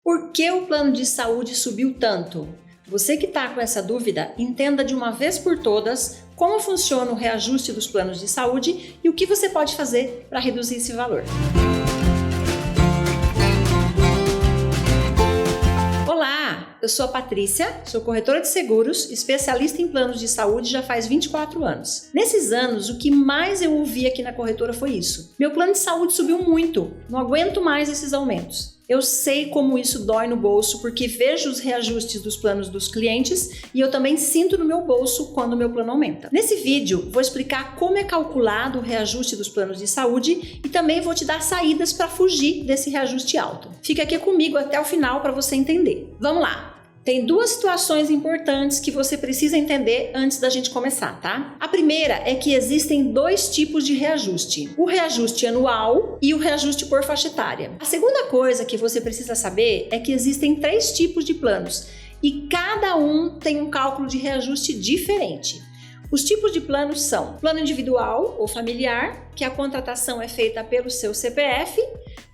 Por que o plano de saúde subiu tanto? Você que está com essa dúvida, entenda de uma vez por todas como funciona o reajuste dos planos de saúde e o que você pode fazer para reduzir esse valor. Olá, eu sou a Patrícia, sou corretora de seguros, especialista em planos de saúde já faz 24 anos. Nesses anos, o que mais eu ouvi aqui na corretora foi isso. Meu plano de saúde subiu muito, não aguento mais esses aumentos. Eu sei como isso dói no bolso porque vejo os reajustes dos planos dos clientes e eu também sinto no meu bolso quando o meu plano aumenta. Nesse vídeo, vou explicar como é calculado o reajuste dos planos de saúde e também vou te dar saídas para fugir desse reajuste alto. Fica aqui comigo até o final para você entender. Vamos lá! Tem duas situações importantes que você precisa entender antes da gente começar, tá? A primeira é que existem dois tipos de reajuste: o reajuste anual e o reajuste por faixa etária. A segunda coisa que você precisa saber é que existem 3 tipos de planos e cada um tem um cálculo de reajuste diferente. Os tipos de planos são plano individual ou familiar, que a contratação é feita pelo seu CPF,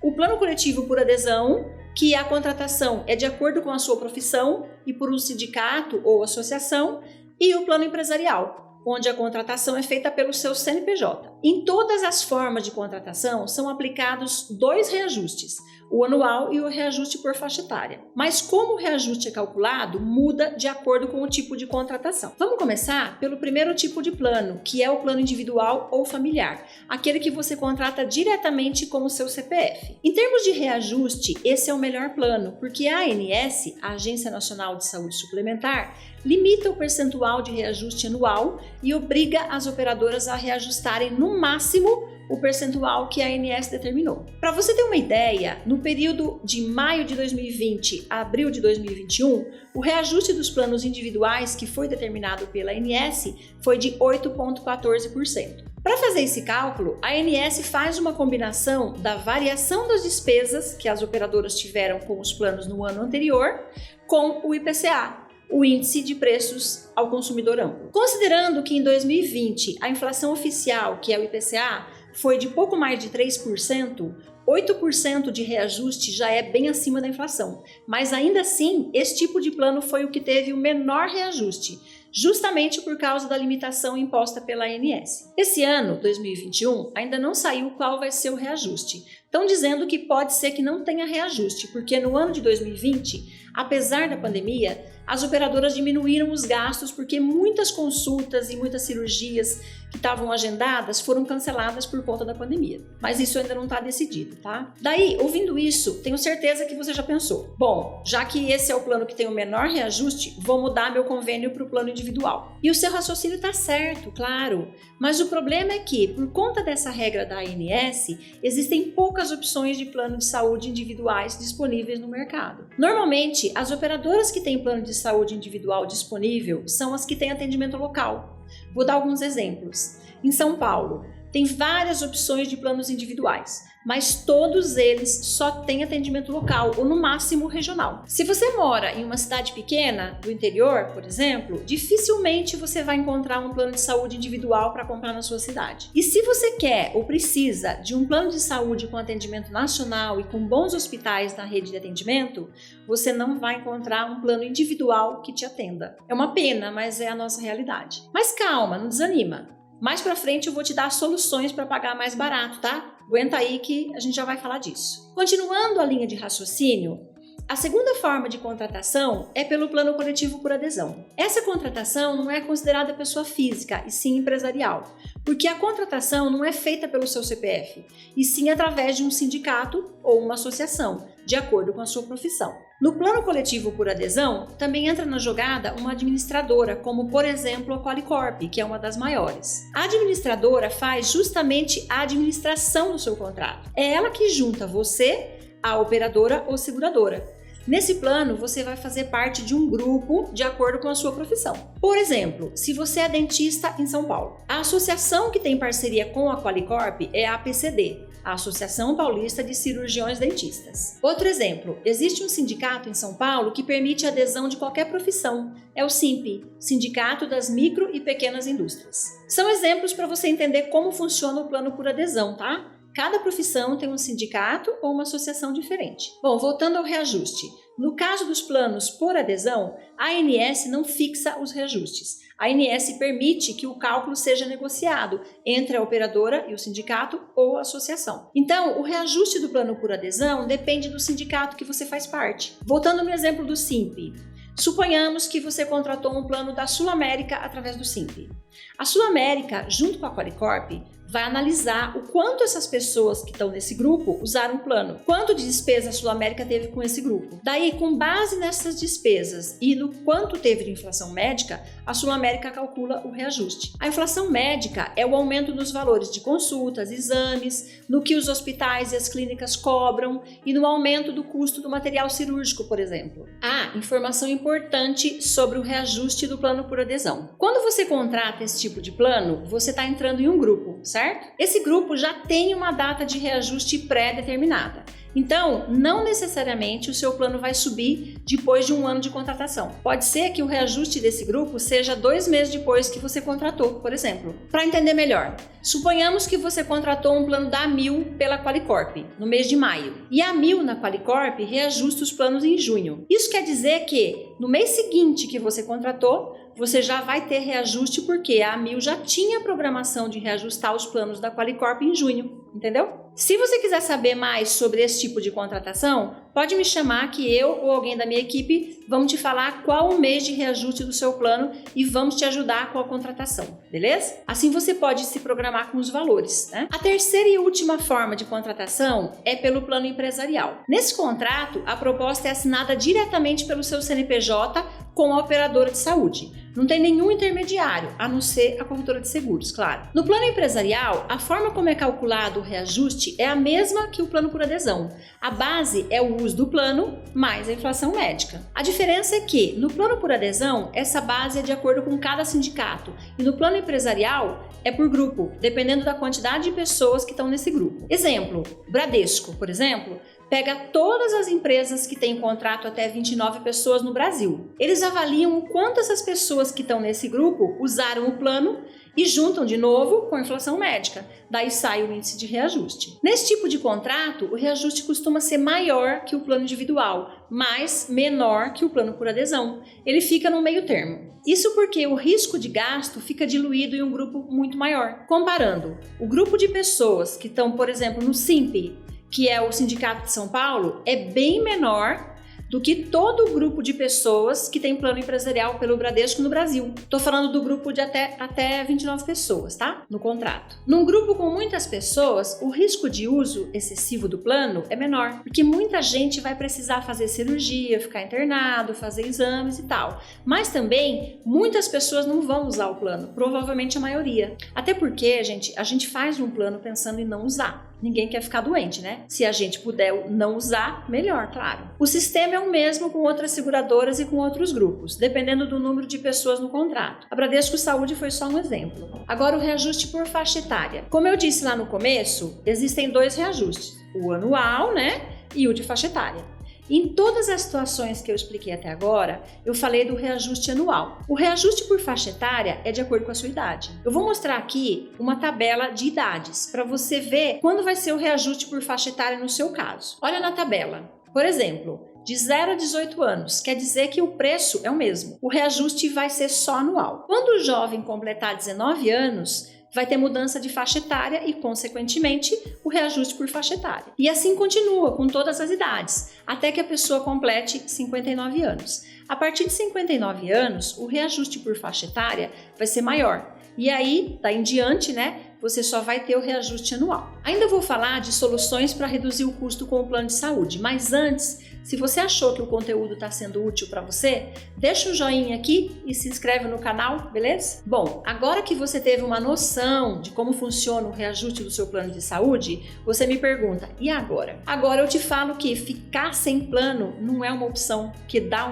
o plano coletivo por adesão, que a contratação é de acordo com a sua profissão e por um sindicato ou associação, e o plano empresarial, onde a contratação é feita pelo seu CNPJ. Em todas as formas de contratação são aplicados 2 reajustes, o anual e o reajuste por faixa etária. Mas como o reajuste é calculado, muda de acordo com o tipo de contratação. Vamos começar pelo primeiro tipo de plano, que é o plano individual ou familiar, aquele que você contrata diretamente com o seu CPF. Em termos de reajuste, esse é o melhor plano, porque a ANS, a Agência Nacional de Saúde Suplementar, limita o percentual de reajuste anual e obriga as operadoras a reajustarem no máximo o percentual que a ANS determinou. Para você ter uma ideia, no período de maio de 2020 a abril de 2021, o reajuste dos planos individuais que foi determinado pela ANS foi de 8,14%. Para fazer esse cálculo, a ANS faz uma combinação da variação das despesas que as operadoras tiveram com os planos no ano anterior com o IPCA, o Índice de Preços ao Consumidor Amplo. Considerando que em 2020 a inflação oficial, que é o IPCA, foi de pouco mais de 3%, 8% de reajuste já é bem acima da inflação. Mas ainda assim, esse tipo de plano foi o que teve o menor reajuste, justamente por causa da limitação imposta pela ANS. Esse ano, 2021, ainda não saiu qual vai ser o reajuste. Estão dizendo que pode ser que não tenha reajuste, porque no ano de 2020, apesar da pandemia, as operadoras diminuíram os gastos porque muitas consultas e muitas cirurgias que estavam agendadas foram canceladas por conta da pandemia. Mas isso ainda não está decidido, tá? Daí, ouvindo isso, tenho certeza que você já pensou: bom, já que esse é o plano que tem o menor reajuste, vou mudar meu convênio para o plano individual. E o seu raciocínio está certo, claro, mas o problema é que, por conta dessa regra da ANS, existem poucas opções de plano de saúde individuais disponíveis no mercado. Normalmente, as operadoras que têm plano de saúde individual disponível são as que têm atendimento local. Vou dar alguns exemplos. Em São Paulo, tem várias opções de planos individuais, mas todos eles só têm atendimento local ou no máximo regional. Se você mora em uma cidade pequena, do interior, por exemplo, dificilmente você vai encontrar um plano de saúde individual para comprar na sua cidade. E se você quer ou precisa de um plano de saúde com atendimento nacional e com bons hospitais na rede de atendimento, você não vai encontrar um plano individual que te atenda. É uma pena, mas é a nossa realidade. Mas calma, não desanima. Mais pra frente eu vou te dar soluções para pagar mais barato, tá? Aguenta aí que a gente já vai falar disso. Continuando a linha de raciocínio, a segunda forma de contratação é pelo plano coletivo por adesão. Essa contratação não é considerada pessoa física, e sim empresarial, porque a contratação não é feita pelo seu CPF, e sim através de um sindicato ou uma associação, de acordo com a sua profissão. No plano coletivo por adesão, também entra na jogada uma administradora, como por exemplo a Qualicorp, que é uma das maiores. A administradora faz justamente a administração do seu contrato. É ela que junta você, a operadora ou seguradora. Nesse plano, você vai fazer parte de um grupo de acordo com a sua profissão. Por exemplo, se você é dentista em São Paulo, a associação que tem parceria com a Qualicorp é a APCD, a Associação Paulista de Cirurgiões Dentistas. Outro exemplo, existe um sindicato em São Paulo que permite a adesão de qualquer profissão. É o SIMP, Sindicato das Micro e Pequenas Indústrias. São exemplos para você entender como funciona o plano por adesão, tá? Cada profissão tem um sindicato ou uma associação diferente. Bom, voltando ao reajuste. No caso dos planos por adesão, a ANS não fixa os reajustes. A ANS permite que o cálculo seja negociado entre a operadora e o sindicato ou a associação. Então, o reajuste do plano por adesão depende do sindicato que você faz parte. Voltando no exemplo do Simp, suponhamos que você contratou um plano da Sul América através do Simp. A Sul América, junto com a Qualicorp, vai analisar o quanto essas pessoas que estão nesse grupo usaram o plano, quanto de despesa a Sul América teve com esse grupo. Daí, com base nessas despesas e no quanto teve de inflação médica, a Sul América calcula o reajuste. A inflação médica é o aumento nos valores de consultas, exames, no que os hospitais e as clínicas cobram e no aumento do custo do material cirúrgico, por exemplo. Informação importante sobre o reajuste do plano por adesão. Quando você contrata esse tipo de plano, você está entrando em um grupo, certo? Esse grupo já tem uma data de reajuste pré-determinada. Então, não necessariamente o seu plano vai subir depois de um ano de contratação. Pode ser que o reajuste desse grupo seja 2 meses depois que você contratou, por exemplo. Para entender melhor, suponhamos que você contratou um plano da Amil pela Qualicorp no mês de maio. E a Amil na Qualicorp reajusta os planos em junho. Isso quer dizer que no mês seguinte que você contratou, você já vai ter reajuste porque a Amil já tinha programação de reajustar os planos da Qualicorp em junho, entendeu? Se você quiser saber mais sobre esse tipo de contratação, pode me chamar que eu ou alguém da minha equipe vamos te falar qual o mês de reajuste do seu plano e vamos te ajudar com a contratação, beleza? Assim você pode se programar com os valores, né? A terceira e última forma de contratação é pelo plano empresarial. Nesse contrato, a proposta é assinada diretamente pelo seu CNPJ com a operadora de saúde. Não tem nenhum intermediário, a não ser a corretora de seguros, claro. No plano empresarial, a forma como é calculado o reajuste é a mesma que o plano por adesão. A base é o uso do plano mais a inflação médica. A diferença é que, no plano por adesão, essa base é de acordo com cada sindicato e no plano empresarial é por grupo, dependendo da quantidade de pessoas que estão nesse grupo. Exemplo, Bradesco, por exemplo, pega todas as empresas que têm contrato até 29 pessoas no Brasil. Eles avaliam o quanto essas pessoas que estão nesse grupo usaram o plano e juntam de novo com a inflação médica. Daí sai o índice de reajuste. Nesse tipo de contrato, o reajuste costuma ser maior que o plano individual, mas menor que o plano por adesão. Ele fica no meio termo. Isso porque o risco de gasto fica diluído em um grupo muito maior. Comparando, o grupo de pessoas que estão, por exemplo, no Simp, que é o Sindicato de São Paulo, é bem menor do que todo o grupo de pessoas que tem plano empresarial pelo Bradesco no Brasil. Estou falando do grupo de até 29 pessoas, tá? No contrato. Num grupo com muitas pessoas, o risco de uso excessivo do plano é menor, porque muita gente vai precisar fazer cirurgia, ficar internado, fazer exames e tal. Mas também, muitas pessoas não vão usar o plano, provavelmente a maioria. Até porque, a gente faz um plano pensando em não usar. Ninguém quer ficar doente, né? Se a gente puder não usar, melhor, claro. O sistema é o mesmo com outras seguradoras e com outros grupos, dependendo do número de pessoas no contrato. A Bradesco Saúde foi só um exemplo. Agora, o reajuste por faixa etária. Como eu disse lá no começo, existem 2 reajustes. O anual, né? E o de faixa etária. Em todas as situações que eu expliquei até agora, eu falei do reajuste anual. O reajuste por faixa etária é de acordo com a sua idade. Eu vou mostrar aqui uma tabela de idades para você ver quando vai ser o reajuste por faixa etária no seu caso. Olha na tabela. Por exemplo, de 0 a 18 anos, quer dizer que o preço é o mesmo. O reajuste vai ser só anual. Quando o jovem completar 19 anos, vai ter mudança de faixa etária e, consequentemente, o reajuste por faixa etária. E assim continua com todas as idades, até que a pessoa complete 59 anos. A partir de 59 anos, o reajuste por faixa etária vai ser maior. E aí, daí em diante, né, você só vai ter o reajuste anual. Ainda vou falar de soluções para reduzir o custo com o plano de saúde, mas antes, se você achou que o conteúdo está sendo útil para você, deixa um joinha aqui e se inscreve no canal, beleza? Bom, agora que você teve uma noção de como funciona o reajuste do seu plano de saúde, você me pergunta, e agora? Agora eu te falo que ficar sem plano não é uma opção, que dá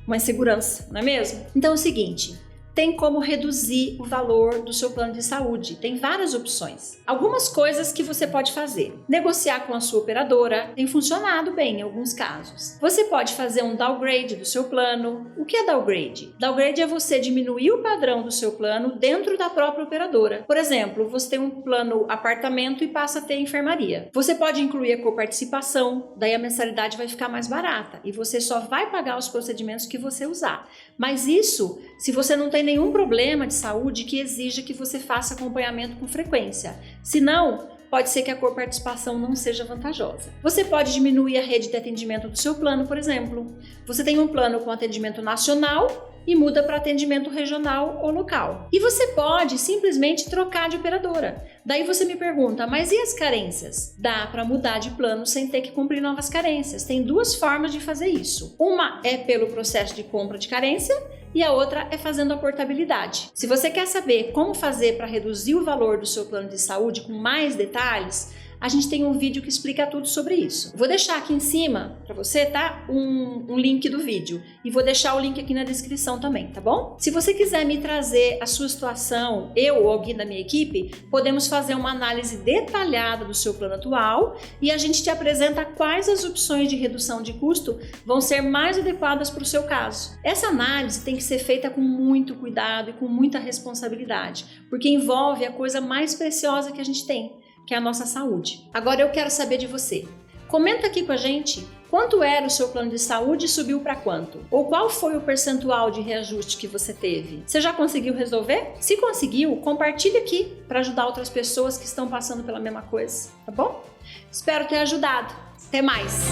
uma insegurança, não é mesmo? Então é o seguinte, tem como reduzir o valor do seu plano de saúde. Tem várias opções. Algumas coisas que você pode fazer. Negociar com a sua operadora tem funcionado bem em alguns casos. Você pode fazer um downgrade do seu plano. O que é downgrade? Downgrade é você diminuir o padrão do seu plano dentro da própria operadora. Por exemplo, você tem um plano apartamento e passa a ter enfermaria. Você pode incluir a coparticipação, daí a mensalidade vai ficar mais barata e você só vai pagar os procedimentos que você usar. Mas isso, se você não tem nenhum problema de saúde que exija que você faça acompanhamento com frequência. Se não, pode ser que a coparticipação não seja vantajosa. Você pode diminuir a rede de atendimento do seu plano, por exemplo. Você tem um plano com atendimento nacional e muda para atendimento regional ou local. E você pode simplesmente trocar de operadora. Daí você me pergunta, mas e as carências? Dá para mudar de plano sem ter que cumprir novas carências. Tem duas formas de fazer isso. Uma é pelo processo de compra de carência e a outra é fazendo a portabilidade. Se você quer saber como fazer para reduzir o valor do seu plano de saúde com mais detalhes, a gente tem um vídeo que explica tudo sobre isso. Vou deixar aqui em cima para você, tá? Um link do vídeo. E vou deixar o link aqui na descrição também, tá bom? Se você quiser me trazer a sua situação, eu ou alguém da minha equipe, podemos fazer uma análise detalhada do seu plano atual e a gente te apresenta quais as opções de redução de custo vão ser mais adequadas para o seu caso. Essa análise tem que ser feita com muito cuidado e com muita responsabilidade, porque envolve a coisa mais preciosa que a gente tem, que é a nossa saúde. Agora eu quero saber de você. Comenta aqui com a gente quanto era o seu plano de saúde e subiu para quanto? Ou qual foi o percentual de reajuste que você teve? Você já conseguiu resolver? Se conseguiu, compartilhe aqui para ajudar outras pessoas que estão passando pela mesma coisa, tá bom? Espero ter ajudado. Até mais!